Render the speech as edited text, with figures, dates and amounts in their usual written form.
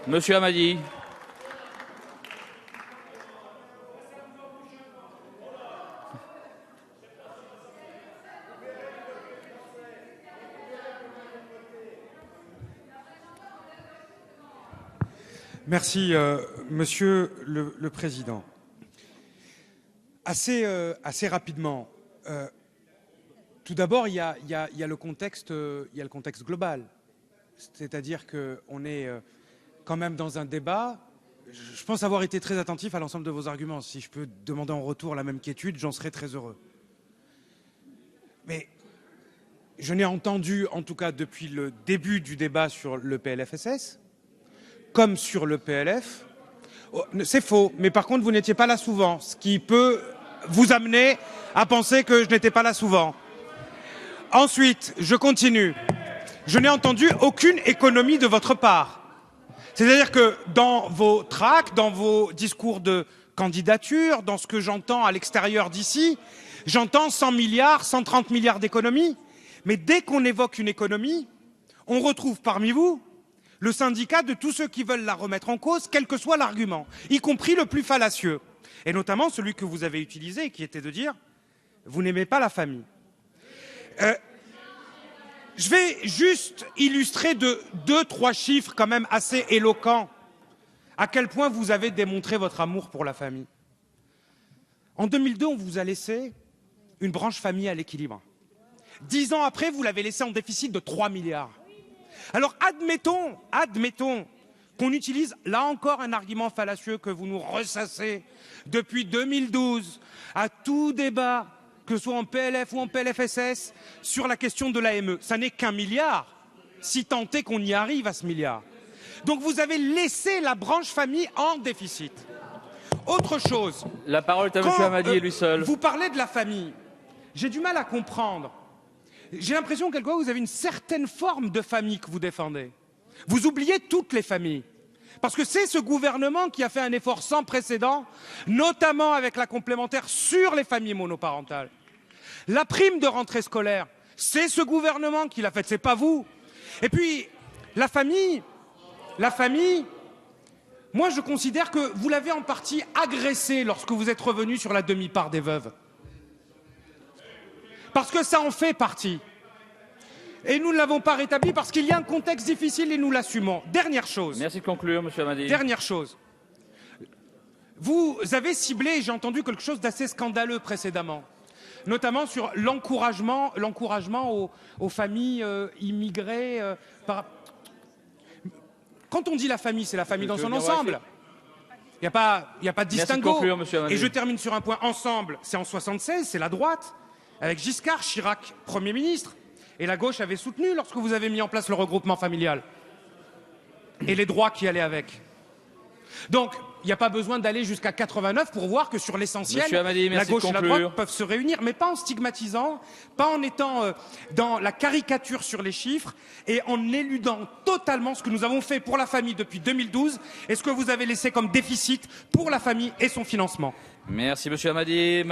Monsieur Hamadi. Merci, Monsieur le Président. Assez rapidement, tout d'abord, il y a le contexte global. C'est-à-dire qu'on est quand même dans un débat. Je pense avoir été très attentif à l'ensemble de vos arguments. Si je peux demander en retour la même quiétude, j'en serais très heureux. Mais je n'ai entendu, en tout cas depuis le début du débat sur le PLFSS, comme sur le PLF, c'est faux, mais par contre vous n'étiez pas là souvent, ce qui peut vous amener à penser que je n'étais pas là souvent. Ensuite, je continue. Je n'ai entendu aucune économie de votre part. C'est-à-dire que dans vos tracts, dans vos discours de candidature, dans ce que j'entends à l'extérieur d'ici, j'entends 100 milliards, 130 milliards d'économies. Mais dès qu'on évoque une économie, on retrouve parmi vous le syndicat de tous ceux qui veulent la remettre en cause, quel que soit l'argument, y compris le plus fallacieux, et notamment celui que vous avez utilisé, qui était de dire « vous n'aimez pas la famille ». Je vais juste illustrer de 2-3 chiffres quand même assez éloquents à quel point vous avez démontré votre amour pour la famille. En 2002, on vous a laissé une branche famille à l'équilibre. 10 ans après, vous l'avez laissé en déficit de 3 milliards. Alors admettons qu'on utilise là encore un argument fallacieux que vous nous ressassez depuis 2012 à tout débat, que ce soit en PLF ou en PLFSS, sur la question de l'AME. Ça n'est qu'1 milliard, si tant est qu'on y arrive à ce milliard. Donc vous avez laissé la branche famille en déficit. Autre chose. La parole est à monsieur Hamadi et lui seul. Vous parlez de la famille. J'ai du mal à comprendre. J'ai l'impression que vous avez une certaine forme de famille que vous défendez. Vous oubliez toutes les familles. Parce que c'est ce gouvernement qui a fait un effort sans précédent, notamment avec la complémentaire sur les familles monoparentales. La prime de rentrée scolaire, c'est ce gouvernement qui l'a faite, c'est pas vous. Et puis, la famille, moi je considère que vous l'avez en partie agressée lorsque vous êtes revenu sur la demi-part des veuves. Parce que ça en fait partie. Et nous ne l'avons pas rétabli parce qu'il y a un contexte difficile et nous l'assumons. Dernière chose. Merci de conclure, monsieur Hamadi. Dernière chose. Vous avez ciblé, j'ai entendu quelque chose d'assez scandaleux précédemment, notamment sur l'encouragement aux familles immigrées. Quand on dit la famille, c'est la famille dans son ensemble. Il n'y a pas de distinguo. Conclure, monsieur Hamadi. Et je termine sur un point. Ensemble, c'est en 76, c'est la droite, avec Giscard, Chirac, Premier ministre. Et la gauche avait soutenu lorsque vous avez mis en place le regroupement familial. Et les droits qui allaient avec. Donc, il n'y a pas besoin d'aller jusqu'à 89 pour voir que sur l'essentiel, la gauche et la droite peuvent se réunir, mais pas en stigmatisant, pas en étant dans la caricature sur les chiffres et en éludant totalement ce que nous avons fait pour la famille depuis 2012 et ce que vous avez laissé comme déficit pour la famille et son financement. Merci, monsieur Hamadi.